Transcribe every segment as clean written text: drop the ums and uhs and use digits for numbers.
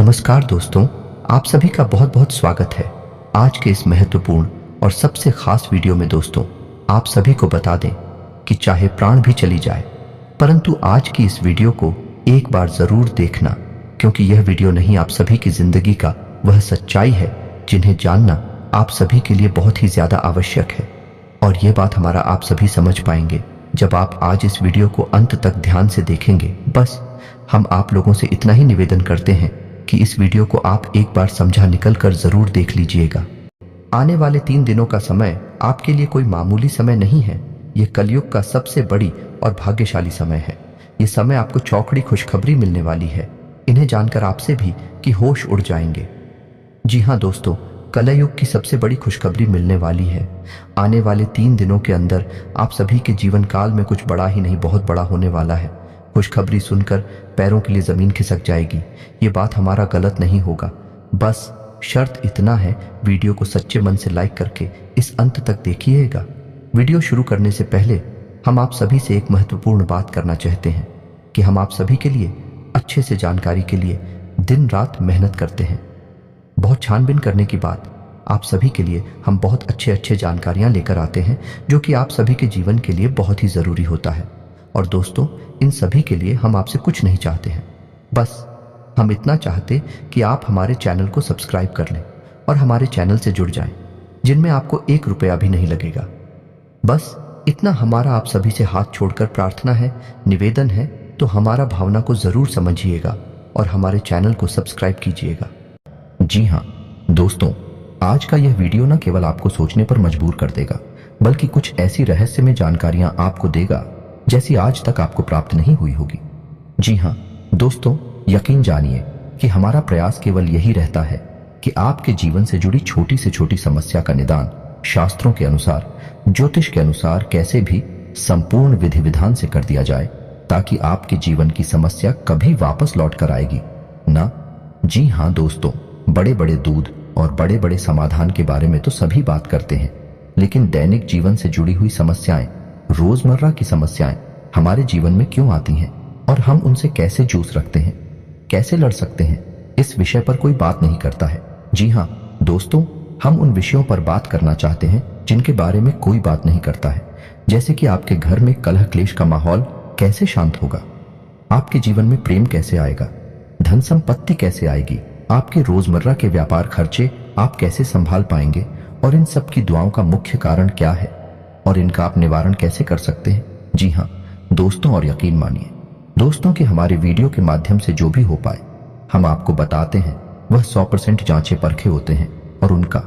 नमस्कार दोस्तों, आप सभी का बहुत बहुत स्वागत है। आज के इस महत्वपूर्ण और सबसे खास वीडियो में दोस्तों, आप सभी को बता दें कि चाहे प्राण भी चली जाए, परंतु आज की इस वीडियो को एक बार जरूर देखना, क्योंकि यह वीडियो नहीं आप सभी की जिंदगी का वह सच्चाई है जिन्हें जानना आप सभी के लिए बहुत ही ज्यादा आवश्यक है। और यह बात हमारा आप सभी समझ पाएंगे जब आप आज इस वीडियो को अंत तक ध्यान से देखेंगे। बस हम आप लोगों से इतना ही निवेदन करते हैं कि इस वीडियो को आप एक बार समझा निकल कर जरूर देख लीजिएगा। आने वाले 3 दिनों का समय आपके लिए कोई मामूली समय नहीं है। ये कलयुग का सबसे बड़ी और भाग्यशाली समय है। ये समय आपको चौकड़ी खुशखबरी मिलने वाली है। इन्हें जानकर आपसे भी कि होश उड़ जाएंगे। जी हाँ दोस्तों, कलयुग की सबसे बड़ी खुशखबरी मिलने वाली है। आने वाले 3 दिनों के अंदर आप सभी के जीवन काल में कुछ बड़ा ही नहीं, बहुत बड़ा होने वाला है। खुशखबरी सुनकर पैरों के लिए जमीन खिसक जाएगी। ये बात हमारा गलत नहीं होगा। बस शर्त इतना है, वीडियो को सच्चे मन से लाइक करके इस अंत तक देखिएगा। वीडियो शुरू करने से पहले हम आप सभी से एक महत्वपूर्ण बात करना चाहते हैं कि हम आप सभी के लिए अच्छे से जानकारी के लिए दिन रात मेहनत करते हैं। बहुत छानबीन करने के बाद आप सभी के लिए हम बहुत अच्छे जानकारियां लेकर आते हैं, जो कि आप सभी के जीवन के लिए बहुत ही जरूरी होता है। और दोस्तों, इन सभी के लिए हम आपसे कुछ नहीं चाहते हैं, बस हम इतना चाहते कि आप हमारे चैनल को सब्सक्राइब कर लें और हमारे चैनल से जुड़ जाएं, जिनमें आपको 1 रुपया भी नहीं लगेगा। बस इतना हमारा आप सभी से हाथ छोड़कर प्रार्थना है, निवेदन है। तो हमारा भावना को जरूर समझिएगा और हमारे चैनल को सब्सक्राइब कीजिएगा। जी हाँ दोस्तों, आज का यह वीडियो न केवल आपको सोचने पर मजबूर कर देगा, बल्कि कुछ ऐसी रहस्यमय जानकारियां आपको देगा जैसी आज तक आपको प्राप्त नहीं हुई होगी। जी हाँ दोस्तों, यकीन जानिए कि हमारा प्रयास केवल यही रहता है कि आपके जीवन से जुड़ी छोटी से छोटी समस्या का निदान शास्त्रों के अनुसार, ज्योतिष के अनुसार कैसे भी संपूर्ण विधि विधान से कर दिया जाए, ताकि आपके जीवन की समस्या कभी वापस लौट कर आएगी ना। जी हाँ दोस्तों, बड़े बड़े दूध और बड़े बड़े समाधान के बारे में तो सभी बात करते हैं, लेकिन दैनिक जीवन से जुड़ी हुई समस्याएं, रोजमर्रा की समस्याएं हमारे जीवन में क्यों आती हैं और हम उनसे कैसे जूझ रखते हैं, कैसे लड़ सकते हैं, इस विषय पर कोई बात नहीं करता है। जी हाँ दोस्तों, हम उन विषयों पर बात करना चाहते हैं जिनके बारे में कोई बात नहीं करता है। जैसे कि आपके घर में कलह क्लेश का माहौल कैसे शांत होगा, आपके जीवन में प्रेम कैसे आएगा, धन संपत्ति कैसे आएगी, आपके रोजमर्रा के व्यापार खर्चे आप कैसे संभाल पाएंगे, और इन सब की दुआओं का मुख्य कारण क्या है और इनका आप निवारण कैसे कर सकते हैं। जी हाँ दोस्तों, और यकीन मानिए दोस्तों कि हमारे वीडियो के माध्यम से जो भी हो पाए हम आपको बताते हैं, वह 100% जांचे परखे होते हैं और उनका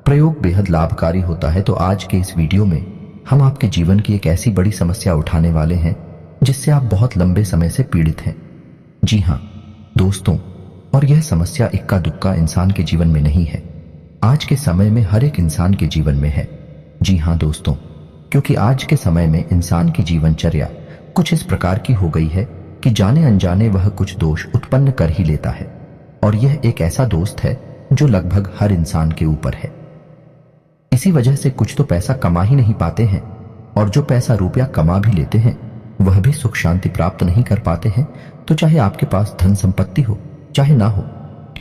प्रयोग बेहद लाभकारी होता है। तो आज के इस वीडियो में हम आपके जीवन की एक ऐसी बड़ी समस्या उठाने वाले हैं जिससे आप बहुत लंबे समय से पीड़ित हैं। जी हाँ दोस्तों, और यह समस्या इक्का दुक्का इंसान के जीवन में नहीं है, आज के समय में हर एक इंसान के जीवन में है। जी हाँ दोस्तों, क्योंकि आज के समय में इंसान की जीवनचर्या कुछ इस प्रकार की हो गई है कि जाने अनजाने वह कुछ दोष उत्पन्न कर ही लेता है, और यह एक ऐसा दोस्त है जो लगभग हर इंसान के ऊपर है। इसी वजह से कुछ तो पैसा कमा ही नहीं पाते हैं, और जो पैसा रुपया कमा भी लेते हैं वह भी सुख शांति प्राप्त नहीं कर पाते हैं। तो चाहे आपके पास धन संपत्ति हो चाहे ना हो,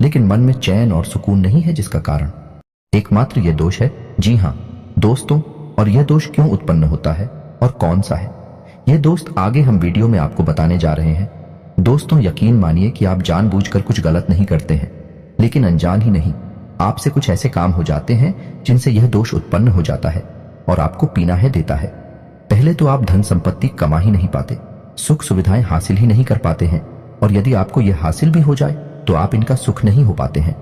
लेकिन मन में चैन और सुकून नहीं है, जिसका कारण एकमात्र यह दोष है। जी हाँ दोस्तों, और यह दोष क्यों उत्पन्न होता है और कौन सा है, यह दोस्त आगे हम वीडियो में आपको बताने जा रहे हैं। दोस्तों, यकीन मानिए कि आप जानबूझकर कुछ गलत नहीं करते हैं, लेकिन अनजान ही नहीं, आपसे कुछ ऐसे काम हो जाते हैं जिनसे यह दोष उत्पन्न हो जाता है और आपको पीना है देता है। पहले तो आप धन संपत्ति कमा ही नहीं पाते, सुख सुविधाएं हासिल ही नहीं कर पाते हैं, और यदि आपको यह हासिल भी हो जाए तो आप इनका सुख नहीं हो पाते हैं।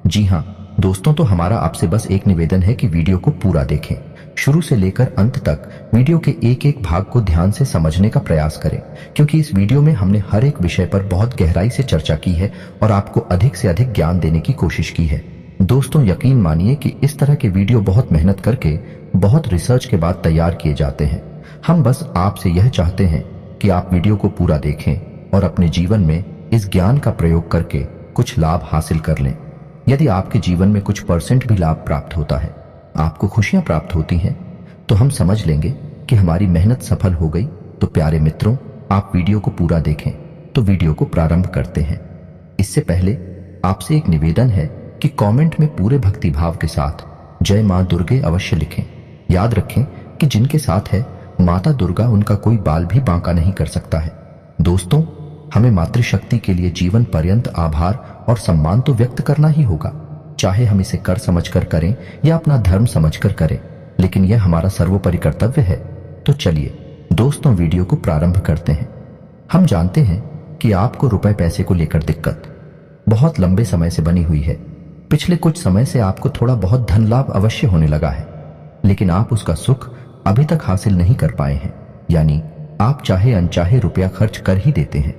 जी हाँ दोस्तों, तो हमारा आपसे बस एक निवेदन है कि वीडियो को पूरा देखें, शुरू से लेकर अंत तक वीडियो के एक एक भाग को ध्यान से समझने का प्रयास करें, क्योंकि इस वीडियो में हमने हर एक विषय पर बहुत गहराई से चर्चा की है और आपको अधिक से अधिक ज्ञान देने की कोशिश की है। दोस्तों, यकीन मानिए कि इस तरह के वीडियो बहुत मेहनत करके, बहुत रिसर्च के बाद तैयार किए जाते हैं। हम बस आपसे यह चाहते हैं कि आप वीडियो को पूरा देखें और अपने जीवन में इस ज्ञान का प्रयोग करके कुछ लाभ हासिल कर लें। यदि आपके जीवन में कुछ % भी लाभ प्राप्त होता है, आपको खुशियां प्राप्त होती हैं, तो हम समझ लेंगे कि हमारी मेहनत सफल हो गई। तो प्यारे मित्रों, आप वीडियो को पूरा देखें। तो वीडियो को प्रारंभ करते हैं। इससे पहले आपसे एक निवेदन है कि कमेंट में पूरे भक्ति भाव के साथ जय मां दुर्गे अवश्य लिखें। याद रखें कि जिनके साथ है माता दुर्गा, उनका कोई बाल भी बांका नहीं कर सकता है। दोस्तों, हमें मातृशक्ति के लिए जीवन पर्यंत आभार और सम्मान तो व्यक्त करना ही होगा, चाहे हम इसे कर समझकर करें या अपना धर्म समझकर करें, लेकिन यह हमारा सर्वोपरि कर्तव्य है। तो चलिए दोस्तों, वीडियो को प्रारंभ करते हैं। हम जानते हैं कि आपको रुपए पैसे को लेकर दिक्कत बहुत लंबे समय से बनी हुई है। पिछले कुछ समय से आपको थोड़ा बहुत धन लाभ अवश्य होने लगा है, लेकिन आप उसका सुख अभी तक हासिल नहीं कर पाए हैं। यानी आप चाहे अनचाहे रुपया खर्च कर ही देते हैं।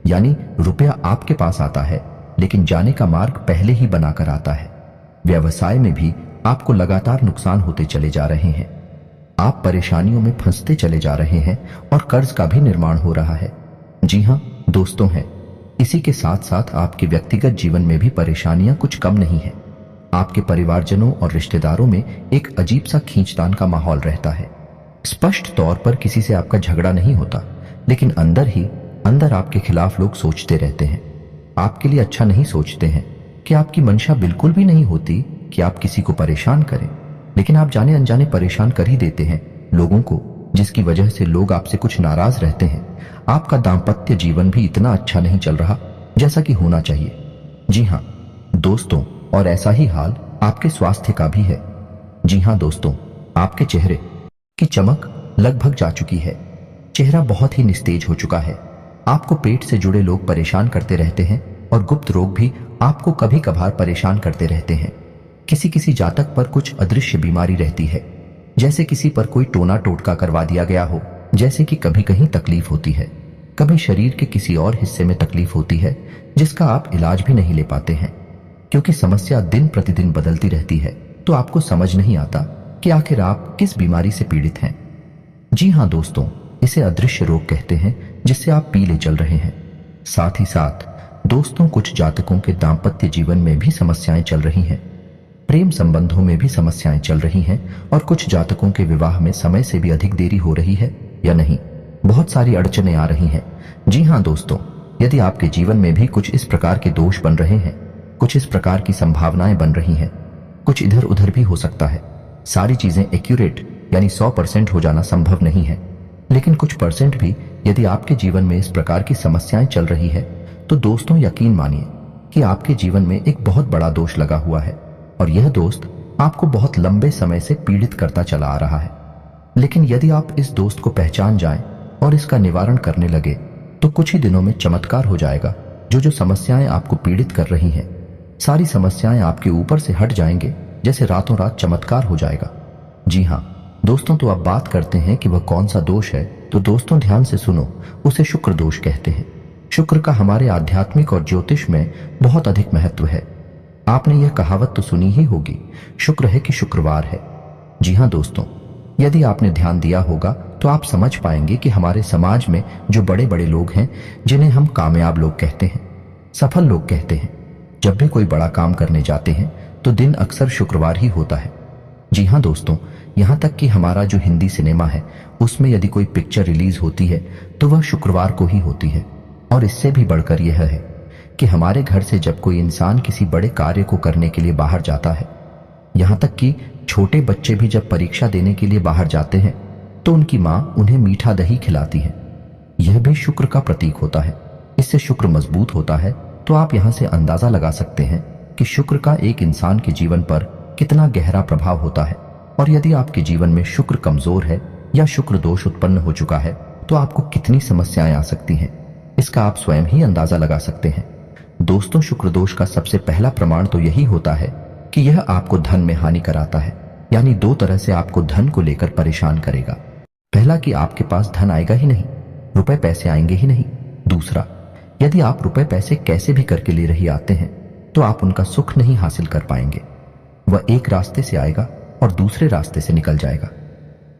यानी रुपया आपके पास आता है, लेकिन जाने का मार्ग पहले ही बनाकर आता है। व्यवसाय में भी आपको लगातार नुकसान होते चले जा रहे हैं। आप परेशानियों में फंसते चले जा रहे हैं और कर्ज का भी निर्माण हो रहा है। जी हाँ दोस्तों, है इसी के साथ साथ आपके व्यक्तिगत जीवन में भी परेशानियां कुछ कम नहीं है। आपके परिवारजनों और रिश्तेदारों में एक अजीब सा खींचतान का माहौल रहता है। स्पष्ट तौर पर किसी से आपका झगड़ा नहीं होता, लेकिन अंदर ही अंदर आपके खिलाफ लोग सोचते रहते हैं, आपके लिए अच्छा नहीं सोचते हैं। कि आपकी मंशा बिल्कुल भी नहीं होती कि आप किसी को परेशान करें, लेकिन आप जाने अनजाने परेशान कर ही देते हैं लोगों को, जिसकी वजह से लोग आपसे कुछ नाराज रहते हैं। आपका दाम्पत्य जीवन भी इतना अच्छा नहीं चल रहा जैसा कि होना चाहिए। जी हाँ दोस्तों, और ऐसा ही हाल आपके स्वास्थ्य का भी है। जी हाँ दोस्तों, आपके चेहरे की चमक लगभग जा चुकी है। चेहरा बहुत ही निस्तेज हो चुका है। आपको पेट से जुड़े लोग परेशान करते रहते हैं और गुप्त रोग भी आपको कभी कभार परेशान करते रहते हैं। किसी किसी जातक पर कुछ अदृश्य बीमारी रहती है, जैसे किसी पर कोई टोना टोटका करवा दिया गया हो। जैसे कि कभी कहीं तकलीफ होती है, कभी शरीर के किसी और हिस्से में तकलीफ होती है, जिसका आप इलाज भी नहीं ले पाते हैं, क्योंकि समस्या दिन प्रतिदिन बदलती रहती है। तो आपको समझ नहीं आता कि आखिर आप किस बीमारी से पीड़ित हैं। जी हाँ दोस्तों, इसे अदृश्य रोग कहते हैं, जिससे आप पीले चल रहे हैं। साथ ही साथ दोस्तों, कुछ जातकों के दाम्पत्य जीवन में भी समस्याएं चल रही हैं। प्रेम संबंधों में भी समस्याएं चल रही हैं और कुछ जातकों के विवाह में समय से भी अधिक देरी हो रही है या नहीं, बहुत सारी अड़चनें आ रही हैं। जी हाँ दोस्तों, यदि आपके जीवन में भी कुछ इस प्रकार के दोष बन रहे हैं, कुछ इस प्रकार की संभावनाएं बन रही हैं, कुछ इधर उधर भी हो सकता है। सारी चीजें एक्यूरेट यानी 100% हो जाना संभव नहीं है, लेकिन कुछ परसेंट भी यदि आपके जीवन में इस प्रकार की समस्याएं चल रही है, तो दोस्तों यकीन मानिए कि आपके जीवन में एक बहुत बड़ा दोष लगा हुआ है और यह दोस्त आपको बहुत लंबे समय से पीड़ित करता चला आ रहा है। लेकिन यदि आप इस दोस्त को पहचान जाएं और इसका निवारण करने लगे, तो कुछ ही दिनों में चमत्कार हो जाएगा। जो समस्याएं आपको पीड़ित कर रही हैं, सारी समस्याएं आपके ऊपर से हट जाएंगे, जैसे रातों रात चमत्कार हो जाएगा। जी हाँ दोस्तों, तो अब बात करते हैं कि वह कौन सा दोष है। तो दोस्तों ध्यान से सुनो, उसे शुक्र दोष कहते हैं। शुक्र का हमारे आध्यात्मिक और ज्योतिष में बहुत अधिक महत्व है। आपने यह कहावत तो सुनी ही होगी, शुक्र है कि शुक्रवार है। जी हाँ दोस्तों, यदि आपने ध्यान दिया होगा तो आप समझ पाएंगे कि हमारे समाज में जो बड़े बड़े लोग हैं, जिन्हें हम कामयाब लोग कहते हैं, सफल लोग कहते हैं, जब भी कोई बड़ा काम करने जाते हैं तो दिन अक्सर शुक्रवार ही होता है। जी हाँ दोस्तों, यहाँ तक कि हमारा जो हिंदी सिनेमा है, उसमें यदि कोई पिक्चर रिलीज होती है तो वह शुक्रवार को ही होती है। और इससे भी बढ़कर यह है कि हमारे घर से जब कोई इंसान किसी बड़े कार्य को करने के लिए बाहर जाता है, यहाँ तक कि छोटे बच्चे भी जब परीक्षा देने के लिए बाहर जाते हैं, तो उनकी माँ उन्हें मीठा दही खिलाती है। यह भी शुक्र का प्रतीक होता है। इससे शुक्र मजबूत होता है। तो आप यहाँ से अंदाजा लगा सकते हैं कि शुक्र का एक इंसान के जीवन पर कितना गहरा प्रभाव होता है। और यदि आपके जीवन में शुक्र कमजोर है या शुक्र दोष उत्पन्न हो चुका है, तो आपको कितनी समस्याएं आ सकती हैं, इसका आप स्वयं ही अंदाजा लगा सकते हैं। दोस्तों, शुक्र दोष का सबसे पहला प्रमाण तो यही होता है कि यह आपको धन में हानि कराता है। यानी दो तरह से आपको धन को लेकर परेशान करेगा। पहला कि आपके पास धन आएगा ही नहीं, रुपए पैसे आएंगे ही नहीं। दूसरा, यदि आप रुपए पैसे कैसे भी करके ले रही आते हैं, तो आप उनका सुख नहीं हासिल कर पाएंगे। वह एक रास्ते से आएगा और दूसरे रास्ते से निकल जाएगा।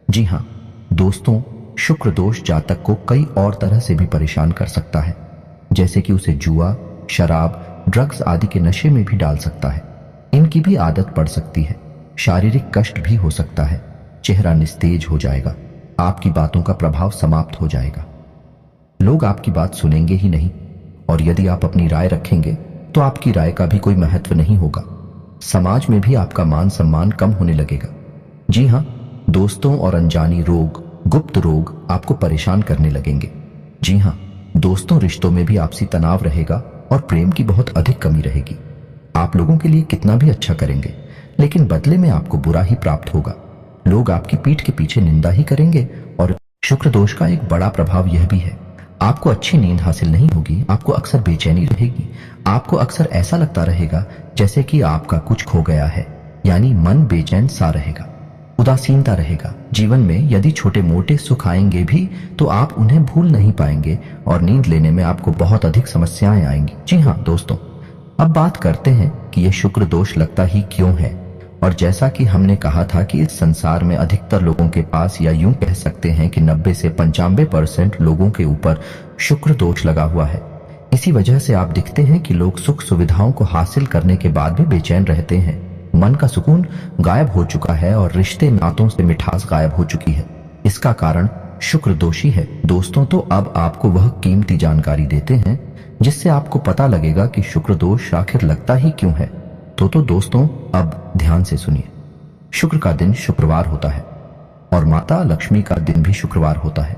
जी हाँ दोस्तों, शुक्र दोष जातक को कई और तरह से भी परेशान कर सकता है, जैसे कि उसे जुआ, शराब, ड्रग्स आदि के नशे में भी डाल सकता है। इनकी भी आदत पड़ सकती है। शारीरिक कष्ट भी हो सकता है। चेहरा निस्तेज हो जाएगा। आपकी बातों का प्रभाव समाप्त हो जाएगा। लोग आपकी बात सुनेंगे ही नहीं, और यदि आप अपनी राय रखेंगे तो आपकी राय का भी कोई महत्व नहीं होगा। समाज में भी आपका मान सम्मान कम होने लगेगा। जी हाँ, दोस्तों और अनजानी रोग, गुप्त रोग आपको परेशान करने लगेंगे। जी हाँ, दोस्तों रिश्तों में भी आपसी तनाव रहेगा और प्रेम की बहुत अधिक कमी रहेगी। आप लोगों के लिए कितना भी अच्छा करेंगे, लेकिन बदले में आपको बुरा ही प्राप्त होगा। लोग आपकी पीठ के पीछे निंदा ही करेंगे। और शुक्र दोष का एक बड़ा प्रभाव यह भी है, आपको अच्छी नींद हासिल नहीं होगी, आपको अक्सर बेचैनी रहेगी, आपको अक्सर ऐसा लगता रहेगा जैसे कि आपका कुछ खो गया है, यानी मन बेचैन सा रहेगा, उदासीनता रहेगा। जीवन में यदि छोटे मोटे सुख आएंगे भी तो आप उन्हें भूल नहीं पाएंगे और नींद लेने में आपको बहुत अधिक समस्याएं आएंगी। जी हाँ दोस्तों, अब बात करते हैं कि यह शुक्र दोष लगता ही क्यों है। और जैसा कि हमने कहा था कि इस संसार में अधिकतर लोगों के पास, या यूं कह सकते हैं कि 90 से 95% लोगों के ऊपर शुक्र दोष लगा हुआ है। इसी वजह से आप दिखते हैं कि लोग सुख सुविधाओं को हासिल करने के बाद भी बेचैन रहते हैं। मन का सुकून गायब हो चुका है और रिश्ते नातों से मिठास गायब हो चुकी है। इसका कारण शुक्र दोषी है। दोस्तों, तो अब आपको वह कीमती जानकारी देते हैं जिससे आपको पता लगेगा कि शुक्र दोष आखिर लगता ही क्यों है। तो दोस्तों, अब ध्यान से सुनिए। शुक्र का दिन शुक्रवार होता है और माता लक्ष्मी का दिन भी शुक्रवार होता है।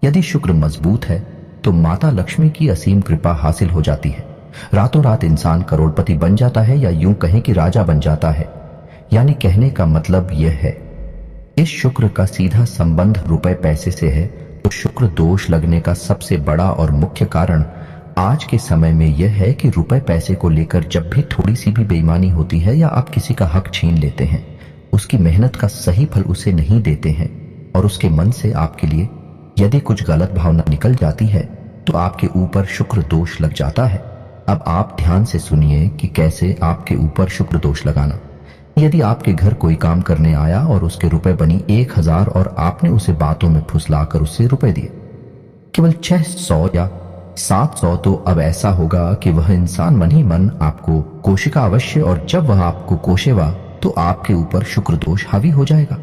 यदि शुक्र मजबूत है तो माता लक्ष्मी की असीम कृपा हासिल हो जाती है। रातों रात इंसान करोड़पति बन जाता है, या यूं कहें कि राजा बन जाता है। यानी कहने का मतलब यह है, इस शुक्र का सीधा संबंध रुपए पैसे से है। तो शुक्र दोष लगने का सबसे बड़ा और मुख्य कारण आज के समय में यह है कि रुपए पैसे को लेकर जब भी थोड़ी सी भी बेईमानी होती है या आप किसी का हक छीन लेते हैं, उसकी मेहनत का सही फल उसे नहीं देते हैं और उसके मन से आपके लिए यदि कुछ गलत भावना निकल जाती है तो आपके ऊपर शुक्र दोष लग जाता है। अब आप ध्यान से सुनिए कि कैसे आपके ऊपर शुक्र दोष लगाना। यदि आपके घर कोई काम करने आया और उसके रुपए बनी 1000 और आपने उसे बातों में फुसलाकर उससे रुपए दिए केवल 600 या 700, तो अब ऐसा होगा कि वह इंसान मन ही मन आपको कोशिका अवश्य, और जब वह आपको कोशेगा तो आपके ऊपर शुक्र दोष हावी हो जाएगा।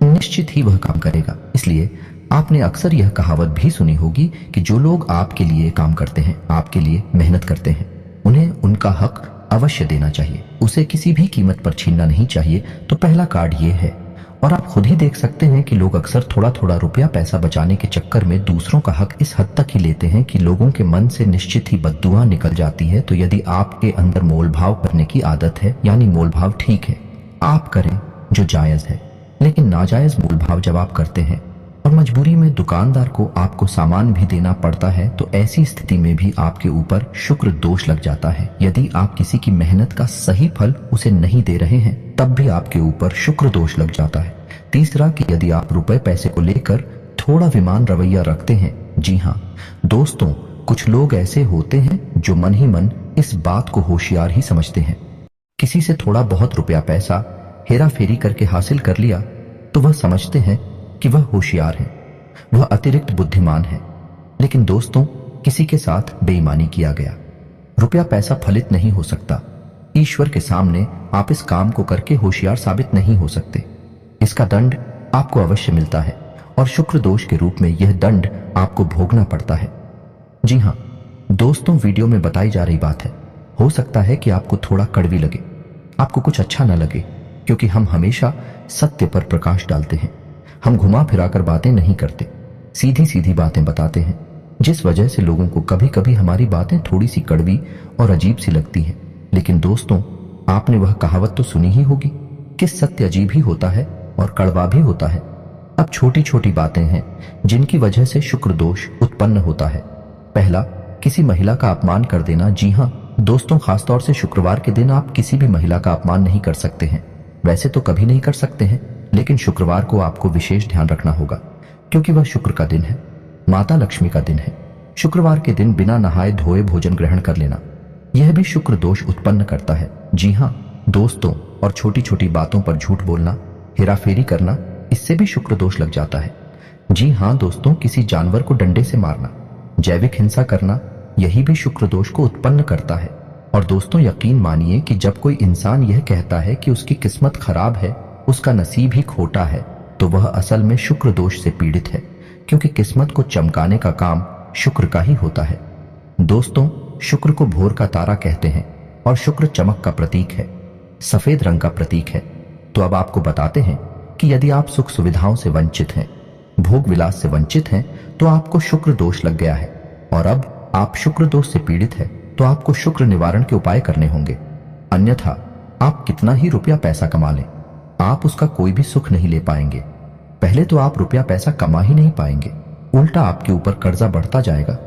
निश्चित ही वह काम करेगा। इसलिए आपने अक्सर यह कहावत भी सुनी होगी कि जो लोग आपके लिए काम करते हैं, आपके लिए मेहनत करते हैं, उन्हें उनका हक अवश्य देना चाहिए, उसे किसी भी कीमत पर छीनना नहीं चाहिए। तो पहला कार्ड ये है। और आप खुद ही देख सकते हैं कि लोग अक्सर थोड़ा थोड़ा रुपया पैसा बचाने के चक्कर में दूसरों का हक इस हद तक ही लेते हैं कि लोगों के मन से निश्चित ही बद्दुआ निकल जाती है। तो यदि आपके अंदर मोलभाव करने की आदत है, यानी मोलभाव ठीक है, आप करें जो जायज है, लेकिन नाजायज मोलभाव जब आप करते हैं और मजबूरी में दुकानदार को आपको सामान भी देना पड़ता है, तो ऐसी स्थिति में भी आपके ऊपर शुक्र दोष लग जाता है। यदि आप किसी की मेहनत का सही फल उसे नहीं दे रहे हैं, तब भी आपके ऊपर शुक्र दोष लग जाता है। तीसरा कि यदि आप रुपए पैसे को लेकर थोड़ा विमान रवैया रखते हैं। जी हाँ दोस्तों, कुछ लोग ऐसे होते हैं जो मन ही मन इस बात को होशियार ही समझते हैं। किसी से थोड़ा बहुत रुपया पैसा हेरा फेरी करके हासिल कर लिया तो वह समझते हैं कि वह होशियार है, वह अतिरिक्त बुद्धिमान है। लेकिन दोस्तों, किसी के साथ बेईमानी किया गया रुपया पैसा फलित नहीं हो सकता। ईश्वर के सामने आप इस काम को करके होशियार साबित नहीं हो सकते। इसका दंड आपको अवश्य मिलता है और शुक्र दोष के रूप में यह दंड आपको भोगना पड़ता है। जी हाँ दोस्तों, वीडियो में बताई जा रही बात है। हो सकता है कि आपको थोड़ा कड़वी लगे, आपको कुछ अच्छा न लगे, क्योंकि हम हमेशा सत्य पर प्रकाश डालते हैं। हम घुमा फिराकर बातें नहीं करते, सीधी सीधी बातें बताते हैं, जिस वजह से लोगों को कभी कभी हमारी बातें थोड़ी सी कड़वी और अजीब सी लगती हैं। लेकिन दोस्तों, आपने वह कहावत तो सुनी ही होगी कि सत्य अजीब ही होता है और कड़वा भी होता है। अब छोटी छोटी बातें हैं जिनकी वजह से शुक्र दोष उत्पन्न होता है। पहला, किसी महिला का अपमान कर देना। जी हाँ दोस्तों, खासतौर से शुक्रवार के दिन आप किसी भी महिला का अपमान नहीं कर सकते हैं। वैसे तो कभी नहीं कर सकते हैं, लेकिन शुक्रवार को आपको विशेष ध्यान रखना होगा, क्योंकि वह शुक्र का दिन है, माता लक्ष्मी का दिन है। शुक्रवार के दिन बिना नहाए धोए भोजन ग्रहण कर लेना, यह भी शुक्र दोष उत्पन्न करता है। जी हाँ दोस्तों, और छोटी छोटी बातों पर झूठ बोलना, हेराफेरी करना, इससे भी शुक्र दोष लग जाता है। जी हाँ दोस्तों, किसी जानवर को डंडे से मारना, जैविक हिंसा करना, यही भी शुक्र दोष को उत्पन्न करता है। और दोस्तों, यकीन मानिए कि जब कोई इंसान यह कहता है कि उसकी किस्मत खराब है, उसका नसीब ही खोटा है, तो वह असल में शुक्र दोष से पीड़ित है, क्योंकि किस्मत को चमकाने का काम शुक्र का ही होता है। दोस्तों, शुक्र को भोर का तारा कहते हैं और शुक्र चमक का प्रतीक है, सफेद रंग का प्रतीक है। तो अब आपको बताते हैं कि यदि आप सुख सुविधाओं से वंचित हैं, भोग विलास से वंचित हैं, तो आपको शुक्र दोष लग गया है। और अब आप शुक्र दोष से पीड़ित है तो आपको शुक्र निवारण के उपाय करने होंगे। अन्यथा आप कितना ही रुपया पैसा कमा लें, आप उसका कोई भी सुख नहीं ले पाएंगे। पहले तो आप रुपया पैसा कमा ही नहीं पाएंगे, उल्टा आपके ऊपर कर्जा बढ़ता जाएगा,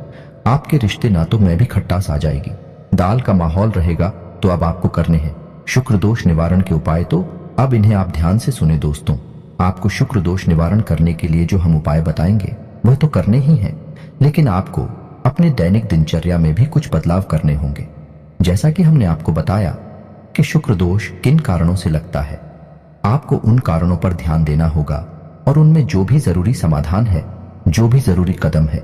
आपके रिश्ते नातों में भी खट्टास आ जाएगी, दाल का माहौल रहेगा। तो अब आपको करने हैं शुक्र दोष निवारण के उपाय। तो अब इन्हें आप ध्यान से सुने दोस्तों। आपको शुक्र दोष निवारण करने के लिए जो हम उपाय बताएंगे वह तो करने ही हैं, लेकिन आपको अपने दैनिक दिनचर्या में भी कुछ बदलाव करने होंगे। जैसा कि हमने आपको बताया कि शुक्र दोष किन कारणों से लगता है, आपको उन कारणों पर ध्यान देना होगा और उनमें जो भी जरूरी समाधान है, जो भी जरूरी कदम है,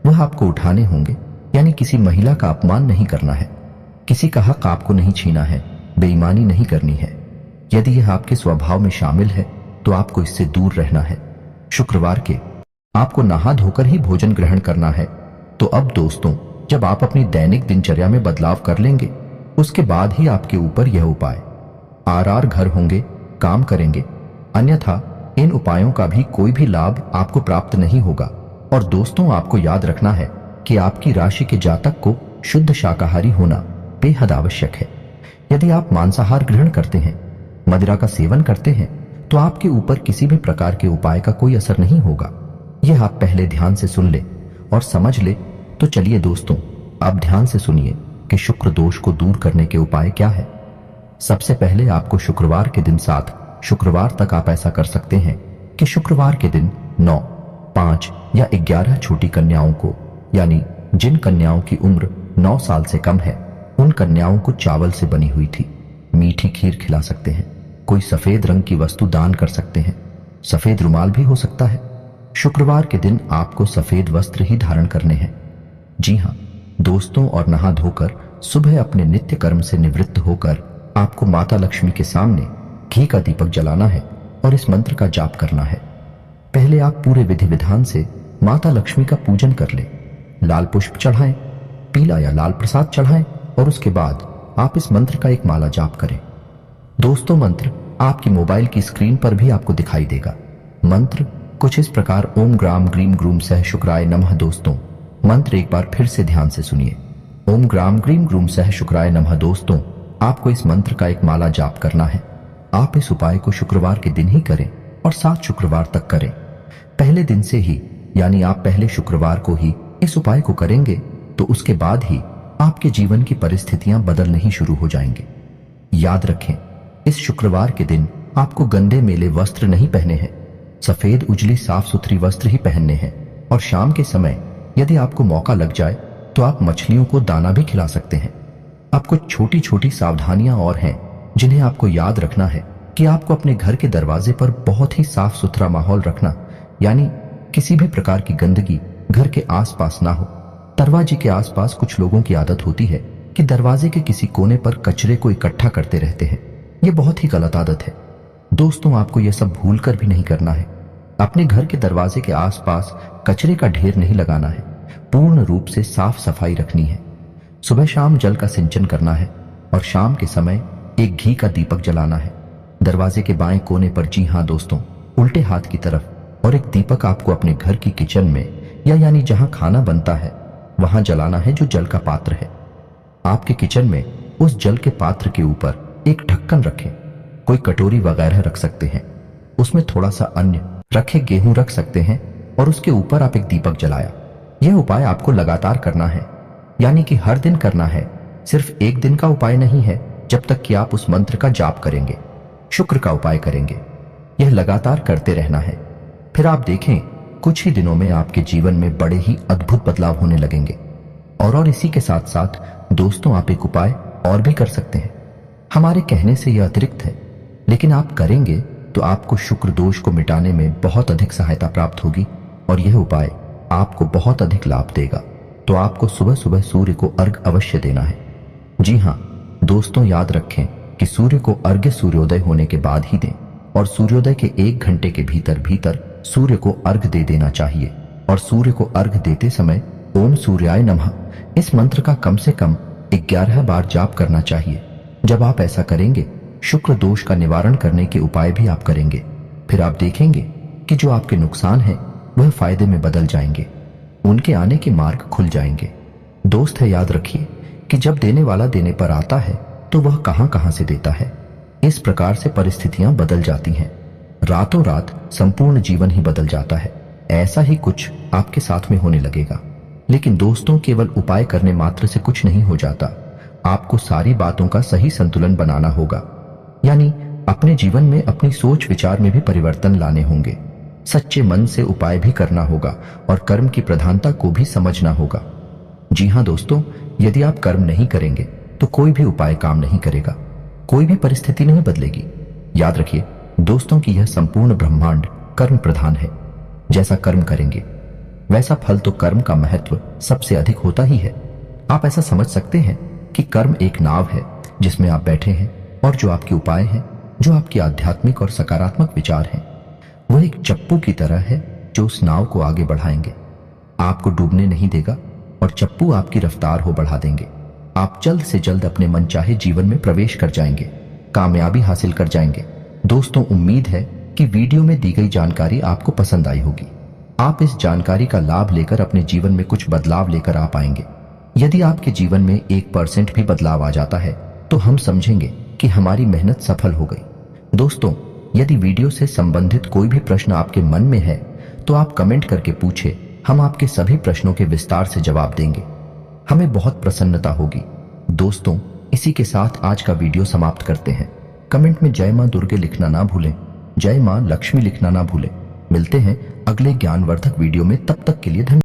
वह आपको उठाने होंगे। यानी किसी महिला का अपमान नहीं करना है, किसी का हक आपको नहीं छीना है, बेईमानी नहीं करनी है। यदि यह आपके स्वभाव में शामिल है तो आपको इससे दूर रहना है। शुक्रवार के आपको नहा धोकर ही भोजन ग्रहण करना है। तो अब दोस्तों, जब आप अपनी दैनिक दिनचर्या में बदलाव कर लेंगे, उसके बाद ही आपके ऊपर यह उपाय आर घर होंगे, काम करेंगे। अन्यथा इन उपायों का भी कोई भी लाभ आपको प्राप्त नहीं होगा। और दोस्तों, आपको याद रखना है कि आपकी राशि के जातक को शुद्ध शाकाहारी होना बेहद आवश्यक है। यदि आप मांसाहार ग्रहण करते हैं, मदिरा का सेवन करते हैं, तो आपके ऊपर किसी भी प्रकार के उपाय का कोई असर नहीं होगा। यह आप पहले ध्यान से सुन ले और समझ ले। तो चलिए दोस्तों, आप ध्यान से सुनिए कि शुक्र दोष को दूर करने के उपाय क्या है। सबसे पहले आपको शुक्रवार के दिन 7 शुक्रवार तक आप ऐसा कर सकते हैं कि शुक्रवार के दिन 9, 5 या 11 छोटी कन्याओं को, यानी जिन कन्याओं की उम्र 9 साल से कम है, उन कन्याओं को चावल से बनी हुई थी मीठी खीर खिला सकते हैं। कोई सफेद रंग की वस्तु दान कर सकते हैं, सफेद रुमाल भी हो सकता है। शुक्रवार के दिन आपको सफेद वस्त्र ही धारण करने हैं। जी हाँ दोस्तों, और नहा धोकर सुबह अपने नित्य कर्म से निवृत्त होकर आपको माता लक्ष्मी के सामने घी का दीपक जलाना है और इस मंत्र का जाप करना है। पहले आप पूरे विधि विधान से माता लक्ष्मी का पूजन कर लें, लाल पुष्प चढ़ाएं, पीला या लाल प्रसाद चढ़ाएं और उसके बाद आप इस मंत्र का एक माला जाप करें। दोस्तों, मंत्र आपकी मोबाइल की स्क्रीन पर भी आपको दिखाई देगा। मंत्र कुछ इस प्रकार ओम ग्राम ग्रीम ग्रूम सह शुक्राय नमः। दोस्तों, मंत्र एक बार फिर से ध्यान से सुनिए। ओम ग्राम ग्रीम ग्रूम सह शुक्राय नमः। दोस्तों, आपको इस मंत्र का एक माला जाप करना है। आप इस उपाय को शुक्रवार के दिन ही करें और 7 शुक्रवार तक करें। पहले दिन से ही, यानी आप पहले शुक्रवार को ही इस उपाय को करेंगे तो उसके बाद ही आपके जीवन की परिस्थितियां बदलने ही शुरू हो जाएंगे। याद रखें, इस शुक्रवार के दिन आपको गंदे मेले वस्त्र नहीं पहने हैं, सफेद उजली साफ सुथरी वस्त्र ही पहनने हैं। और शाम के समय यदि आपको मौका लग जाए तो आप मछलियों को दाना भी खिला सकते हैं। अब कुछ छोटी छोटी सावधानियां और हैं जिन्हें आपको याद रखना है कि आपको अपने घर के दरवाजे पर बहुत ही साफ सुथरा माहौल रखना, यानी किसी भी प्रकार की गंदगी घर के आसपास ना हो। दरवाजे के आसपास कुछ लोगों की आदत होती है कि दरवाजे के किसी कोने पर कचरे को इकट्ठा करते रहते हैं। यह बहुत ही गलत आदत है। दोस्तों, आपको यह सब भूलकर भी नहीं करना है। अपने घर के दरवाजे के आसपास कचरे का ढेर नहीं लगाना है, पूर्ण रूप से साफ सफाई रखनी है। सुबह शाम जल का सिंचन करना है और शाम के समय एक घी का दीपक जलाना है दरवाजे के बाएं कोने पर। जी हाँ दोस्तों, उल्टे हाथ की तरफ। और एक दीपक आपको अपने घर की किचन में, या यानी जहां खाना बनता है वहां जलाना है, जो जल का पात्र है। आपके किचन में उस जल के पात्र के ऊपर एक ढक्कन रखें, कोई कटोरी वगैरह रख सकते हैं, उसमें थोड़ा सा अन्न रखे, गेहूं रख सकते हैं और उसके ऊपर आप एक दीपक जलाया। यह उपाय आपको लगातार करना है, यानी कि हर दिन करना है। सिर्फ एक दिन का उपाय नहीं है, जब तक कि आप उस मंत्र का जाप करेंगे, शुक्र का उपाय करेंगे। यह लगातार करते रहना है। फिर आप देखें, कुछ ही दिनों में आपके जीवन में बड़े ही अद्भुत बदलाव होने लगेंगे। और इसी के साथ साथ दोस्तों, आप एक उपाय और भी कर सकते हैं। हमारे कहने से यह अतिरिक्त है, लेकिन आप करेंगे तो आपको शुक्र दोष को मिटाने में बहुत अधिक सहायता प्राप्त होगी और यह उपाय आपको बहुत अधिक लाभ देगा। तो आपको सुबह सुबह सूर्य को अर्घ्य अवश्य देना है। जी हाँ दोस्तों, याद रखें कि सूर्य को अर्घ्य सूर्योदय होने के बाद ही दें और सूर्योदय के 1 घंटे के भीतर भीतर सूर्य को अर्घ्य दे देना चाहिए। और सूर्य को अर्घ्य देते समय ओम सूर्याय नमः इस मंत्र का कम से कम 11 बार जाप करना चाहिए। जब आप ऐसा करेंगे, शुक्र दोष का निवारण करने के उपाय भी आप करेंगे। फिर आप देखेंगे कि जो आपके नुकसान हैं वह फायदे में बदल जाएंगे, उनके आने के मार्ग खुल जाएंगे। दोस्त है, याद रखिए कि जब देने वाला देने पर आता है तो वह कहां कहां से देता है। इस प्रकार से परिस्थितियां बदल जाती हैं, रातों रात संपूर्ण जीवन ही बदल जाता है। ऐसा ही कुछ आपके साथ में होने लगेगा। लेकिन दोस्तों, केवल उपाय करने मात्र से कुछ नहीं हो जाता। आपको सारी बातों का सही संतुलन बनाना होगा, यानी अपने जीवन में अपनी सोच विचार में भी परिवर्तन लाने होंगे। सच्चे मन से उपाय भी करना होगा और कर्म की प्रधानता को भी समझना होगा। जी हां दोस्तों, यदि आप कर्म नहीं करेंगे तो कोई भी उपाय काम नहीं करेगा, कोई भी परिस्थिति नहीं बदलेगी। याद रखिए दोस्तों कि यह संपूर्ण ब्रह्मांड कर्म प्रधान है। जैसा कर्म करेंगे वैसा फल, तो कर्म का महत्व सबसे अधिक होता ही है। आप ऐसा समझ सकते हैं कि कर्म एक नाव है जिसमें आप बैठे हैं, और जो आपके उपाय हैं, जो आपके आध्यात्मिक और सकारात्मक विचार हैं, वह एक चप्पू की तरह है जो उस नाव को आगे बढ़ाएंगे, आपको डूबने नहीं देगा, और चप्पू आपकी रफ्तार हो बढ़ा देंगे। आप जल्द से जल्द अपने मनचाहे जीवन में प्रवेश कर जाएंगे, कामयाबी हासिल कर जाएंगे। दोस्तों, उम्मीद है कि वीडियो में दी गई जानकारी आपको पसंद आई होगी। आप इस जानकारी का लाभ लेकर अपने जीवन में कुछ बदलाव लेकर आ पाएंगे। यदि आपके जीवन में 1% भी बदलाव आ जाता है तो हम समझेंगे कि हमारी मेहनत सफल हो गई। दोस्तों, यदि वीडियो से संबंधित कोई भी प्रश्न आपके मन में है तो आप कमेंट करके पूछे, हम आपके सभी प्रश्नों के विस्तार से जवाब देंगे। हमें बहुत प्रसन्नता होगी। दोस्तों, इसी के साथ आज का वीडियो समाप्त करते हैं। कमेंट में जय मां दुर्गे लिखना ना भूलें, जय मां लक्ष्मी लिखना ना भूलें। मिलते हैं अगले ज्ञानवर्धक वीडियो में, तब तक के लिए धन्यवाद।